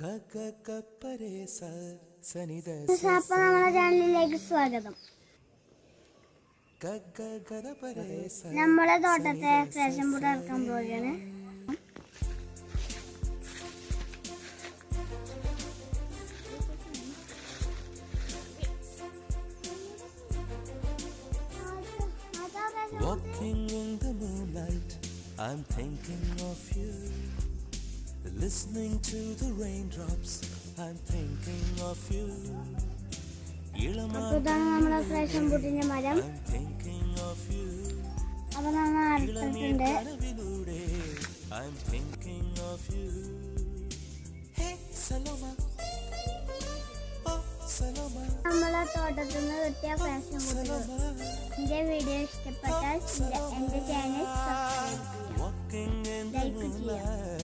നമ്മുടെ ചാനലിലേക്ക് സ്വാഗതം. നമ്മളെ തോട്ടത്തെ ഫാഷൻ ഫുഡ് ഇറക്കാൻ പോവുകയാണ്. Walking in the moonlight, I'm thinking of you. Listening to the raindrops, I'm thinking of you. നമ്മുടെ ഫാഷൻ ഫുഡിന്റെ മരം I'm thinking of you. അപ്പൊ നമ്മൾ അടുത്തിട്ടുണ്ട്. I'm thinking of you. Hey Saloma, oh Saloma. നമ്മളെ തോട്ടത്തിൽ നിന്ന് കിട്ടിയ ഫാഷൻ ഫുഡ്. എന്റെ വീഡിയോ ഇഷ്ടപ്പെട്ടാൽ എന്റെ ചാനൽ സബ്സ്ക്രൈബ് ചെയ്യാം, ലൈക്ക് ചെയ്യാം.